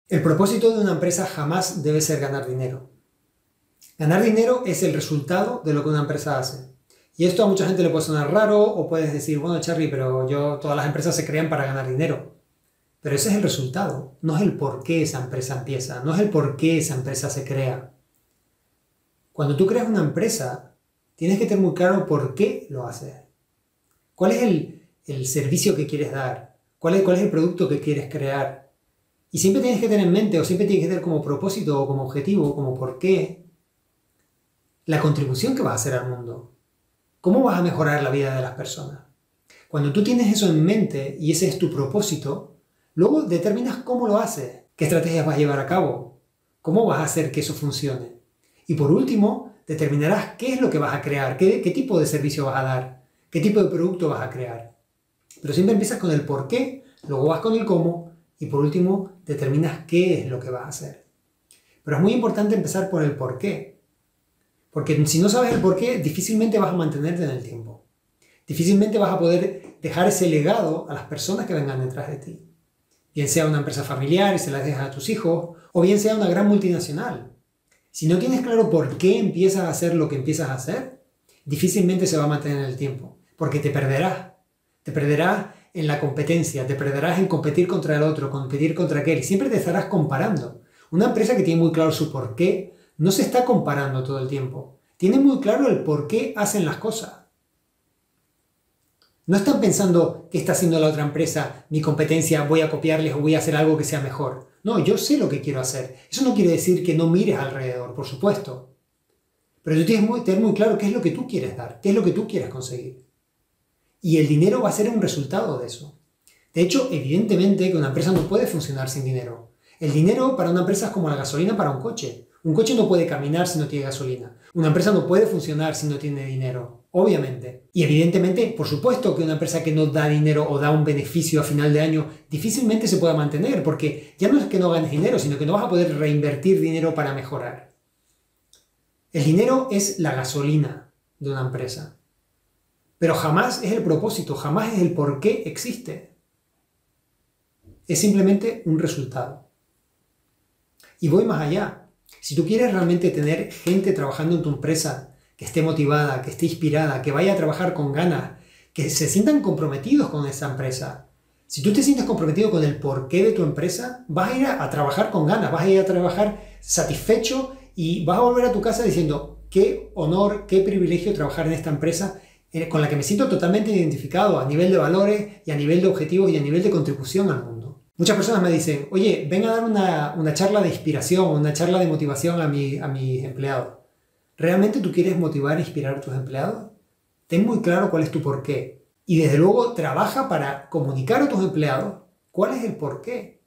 El propósito de una empresa jamás debe ser ganar dinero. Ganar dinero es el resultado de lo que una empresa hace. Y esto a mucha gente le puede sonar raro o puedes decir, bueno, Charlie, pero todas las empresas se crean para ganar dinero. Pero ese es el resultado, no es el por qué esa empresa empieza, no es el por qué esa empresa se crea. Cuando tú creas una empresa, tienes que tener muy claro por qué lo haces. ¿Cuál es el servicio que quieres dar? ¿Cuál es el producto que quieres crear? Y siempre tienes que tener en mente, o siempre tienes que tener como propósito, o como objetivo, como por qué, la contribución que vas a hacer al mundo. ¿Cómo vas a mejorar la vida de las personas? Cuando tú tienes eso en mente y ese es tu propósito, luego determinas cómo lo haces, qué estrategias vas a llevar a cabo, cómo vas a hacer que eso funcione. Y por último, determinarás qué es lo que vas a crear, qué tipo de servicio vas a dar, qué tipo de producto vas a crear. Pero siempre empiezas con el por qué, luego vas con el cómo y por último determinas qué es lo que vas a hacer. Pero es muy importante empezar por el por qué. Porque si no sabes el por qué, difícilmente vas a mantenerte en el tiempo. Difícilmente vas a poder dejar ese legado a las personas que vengan detrás de ti. Bien sea una empresa familiar y se la dejas a tus hijos, o bien sea una gran multinacional. Si no tienes claro por qué empiezas a hacer lo que empiezas a hacer, difícilmente se va a mantener en el tiempo. Porque te perderás. Te perderás en la competencia, te perderás en competir contra el otro, competir contra aquel. Siempre te estarás comparando. Una empresa que tiene muy claro su por qué, no se está comparando todo el tiempo. Tiene muy claro el por qué hacen las cosas. No están pensando qué está haciendo la otra empresa, mi competencia, voy a copiarles o voy a hacer algo que sea mejor. No, yo sé lo que quiero hacer. Eso no quiere decir que no mires alrededor, por supuesto. Pero tú tienes que tener muy claro qué es lo que tú quieres dar, qué es lo que tú quieres conseguir. Y el dinero va a ser un resultado de eso. De hecho, evidentemente que una empresa no puede funcionar sin dinero. El dinero para una empresa es como la gasolina para un coche. Un coche no puede caminar si no tiene gasolina. Una empresa no puede funcionar si no tiene dinero, obviamente. Y evidentemente, por supuesto que una empresa que no da dinero o da un beneficio a final de año difícilmente se pueda mantener, porque ya no es que no ganes dinero, sino que no vas a poder reinvertir dinero para mejorar. El dinero es la gasolina de una empresa. Pero jamás es el propósito, jamás es el por qué existe. Es simplemente un resultado. Y voy más allá. Si tú quieres realmente tener gente trabajando en tu empresa que esté motivada, que esté inspirada, que vaya a trabajar con ganas, que se sientan comprometidos con esa empresa. Si tú te sientes comprometido con el porqué de tu empresa, vas a ir a trabajar con ganas, vas a ir a trabajar satisfecho y vas a volver a tu casa diciendo qué honor, qué privilegio trabajar en esta empresa con la que me siento totalmente identificado a nivel de valores y a nivel de objetivos y a nivel de contribución al mundo. Muchas personas me dicen, oye, ven a dar una charla de inspiración, una charla de motivación a mis empleados. ¿Realmente tú quieres motivar e inspirar a tus empleados? Ten muy claro cuál es tu porqué. Y desde luego trabaja para comunicar a tus empleados cuál es el porqué.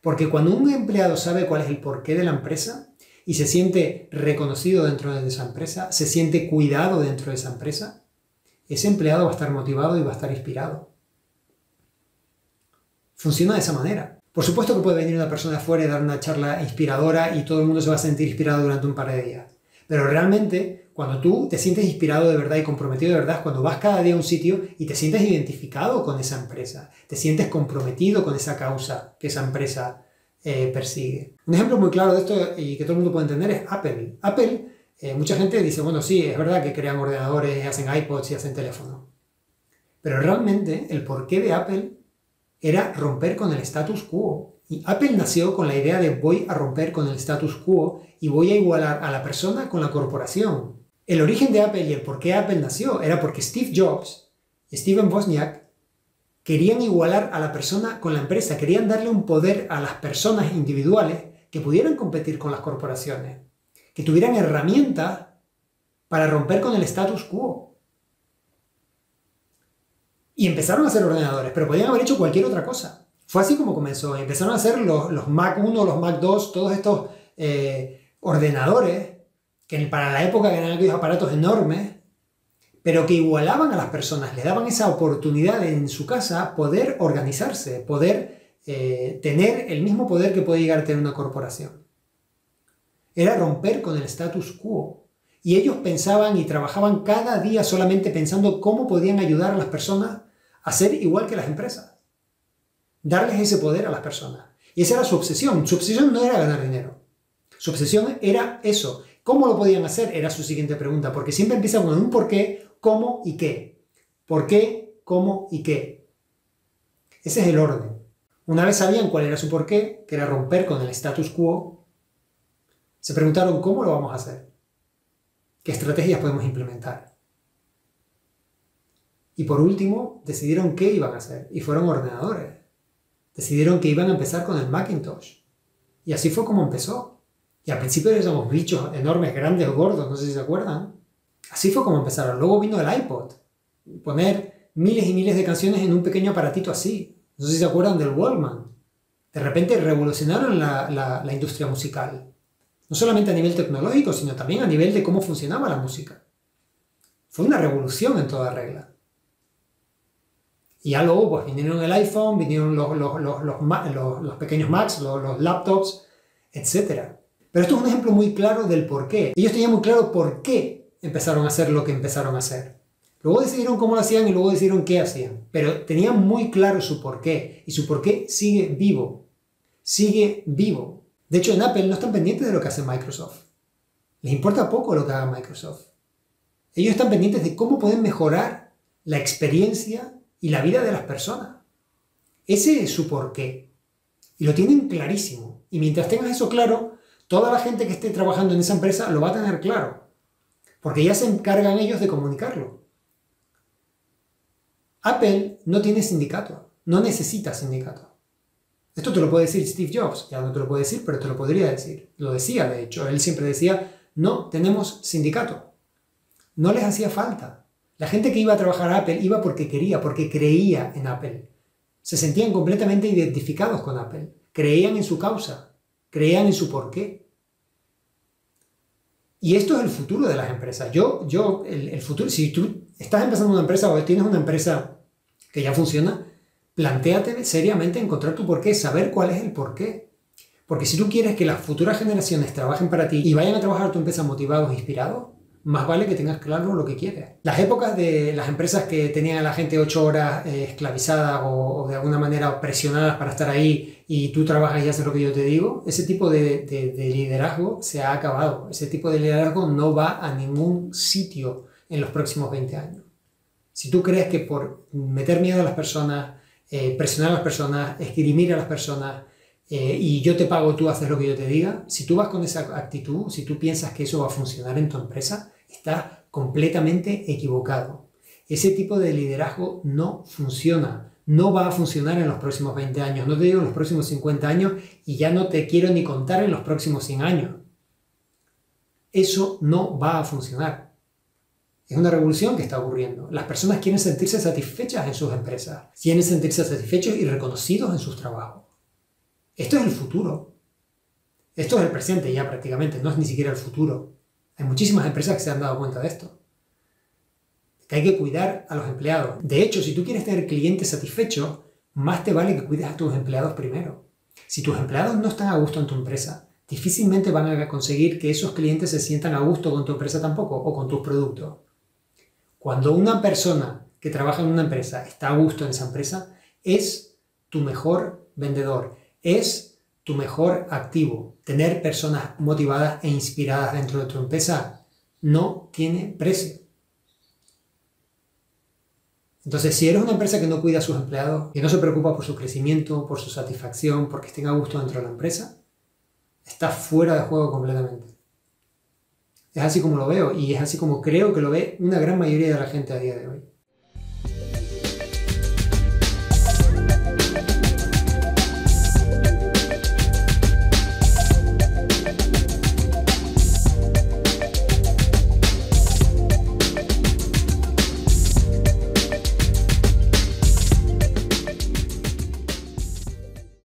Porque cuando un empleado sabe cuál es el porqué de la empresa y se siente reconocido dentro de esa empresa, se siente cuidado dentro de esa empresa, ese empleado va a estar motivado y va a estar inspirado. Funciona de esa manera. Por supuesto que puede venir una persona de afuera y dar una charla inspiradora y todo el mundo se va a sentir inspirado durante un par de días. Pero realmente, cuando tú te sientes inspirado de verdad y comprometido de verdad, cuando vas cada día a un sitio y te sientes identificado con esa empresa, te sientes comprometido con esa causa que esa empresa persigue. Un ejemplo muy claro de esto y que todo el mundo puede entender es Apple. Apple, mucha gente dice, bueno, sí, es verdad que crean ordenadores, hacen iPods y hacen teléfonos. Pero realmente el porqué de Apple era romper con el status quo. Y Apple nació con la idea de voy a romper con el status quo y voy a igualar a la persona con la corporación. El origen de Apple y el por qué Apple nació era porque Steve Jobs y Steven Wozniak querían igualar a la persona con la empresa, querían darle un poder a las personas individuales que pudieran competir con las corporaciones, que tuvieran herramientas para romper con el status quo. Y empezaron a hacer ordenadores, pero podían haber hecho cualquier otra cosa. Fue así como comenzó. Empezaron a hacer los Mac 1, los Mac 2, todos estos ordenadores que para la época eran aquellos aparatos enormes, pero que igualaban a las personas, les daban esa oportunidad en su casa poder organizarse, poder tener el mismo poder que puede llegar a tener una corporación. Era romper con el status quo. Y ellos pensaban y trabajaban cada día solamente pensando cómo podían ayudar a las personas a ser igual que las empresas. Darles ese poder a las personas. Y esa era su obsesión. Su obsesión no era ganar dinero. Su obsesión era eso. ¿Cómo lo podían hacer? Era su siguiente pregunta, porque siempre empieza con un por qué, cómo y qué. ¿Por qué, cómo y qué? Ese es el orden. Una vez sabían cuál era su porqué, que era romper con el status quo, se preguntaron cómo lo vamos a hacer, qué estrategias podemos implementar. Y por último, decidieron qué iban a hacer, y fueron ordenadores. Decidieron que iban a empezar con el Macintosh. Y así fue como empezó. Y al principio éramos bichos enormes, grandes, gordos, no sé si se acuerdan. Así fue como empezaron. Luego vino el iPod. Poner miles y miles de canciones en un pequeño aparatito así. No sé si se acuerdan del Walkman. De repente revolucionaron la industria musical. No solamente a nivel tecnológico, sino también a nivel de cómo funcionaba la música. Fue una revolución en toda regla. Y ya luego pues, vinieron el iPhone, vinieron los pequeños Macs, los laptops, etc. Pero esto es un ejemplo muy claro del por qué. Ellos tenían muy claro por qué empezaron a hacer lo que empezaron a hacer. Luego decidieron cómo lo hacían y luego decidieron qué hacían. Pero tenían muy claro su porqué. Y su porqué sigue vivo. Sigue vivo. De hecho, en Apple no están pendientes de lo que hace Microsoft. Les importa poco lo que haga Microsoft. Ellos están pendientes de cómo pueden mejorar la experiencia y la vida de las personas. Ese es su porqué. Y lo tienen clarísimo. Y mientras tengas eso claro, toda la gente que esté trabajando en esa empresa lo va a tener claro. Porque ya se encargan ellos de comunicarlo. Apple no tiene sindicato. No necesita sindicato. Esto te lo puede decir Steve Jobs. Ya no te lo puede decir, pero te lo podría decir. Lo decía, de hecho. Él siempre decía, no tenemos sindicato. No les hacía falta. La gente que iba a trabajar a Apple iba porque quería, porque creía en Apple. Se sentían completamente identificados con Apple. Creían en su causa. Creían en su porqué. Y esto es el futuro de las empresas. El futuro, si tú estás empezando una empresa o tienes una empresa que ya funciona, plantéate seriamente encontrar tu porqué, saber cuál es el porqué. Porque si tú quieres que las futuras generaciones trabajen para ti y vayan a trabajar a tu empresa motivados e inspirados, más vale que tengas claro lo que quieres. Las épocas de las empresas que tenían a la gente 8 horas esclavizadas o de alguna manera presionadas para estar ahí y tú trabajas y haces lo que yo te digo, ese tipo de liderazgo se ha acabado. Ese tipo de liderazgo no va a ningún sitio en los próximos 20 años. Si tú crees que por meter miedo a las personas, presionar a las personas, esgrimir a las personas, y yo te pago, tú haces lo que yo te diga, si tú vas con esa actitud, si tú piensas que eso va a funcionar en tu empresa, estás completamente equivocado. Ese tipo de liderazgo no funciona, no va a funcionar en los próximos 20 años, no te digo en los próximos 50 años y ya no te quiero ni contar en los próximos 100 años. Eso no va a funcionar. Es una revolución que está ocurriendo. Las personas quieren sentirse satisfechas en sus empresas, quieren sentirse satisfechos y reconocidos en sus trabajos. Esto es el futuro. Esto es el presente ya prácticamente, no es ni siquiera el futuro. Hay muchísimas empresas que se han dado cuenta de esto. Que hay que cuidar a los empleados. De hecho, si tú quieres tener clientes satisfechos, más te vale que cuides a tus empleados primero. Si tus empleados no están a gusto en tu empresa, difícilmente van a conseguir que esos clientes se sientan a gusto con tu empresa tampoco o con tus productos. Cuando una persona que trabaja en una empresa está a gusto en esa empresa, es tu mejor vendedor, es tu mejor activo. Tener personas motivadas e inspiradas dentro de tu empresa no tiene precio. Entonces, si eres una empresa que no cuida a sus empleados, que no se preocupa por su crecimiento, por su satisfacción, porque estén a gusto dentro de la empresa, estás fuera de juego completamente. Es así como lo veo y es así como creo que lo ve una gran mayoría de la gente a día de hoy.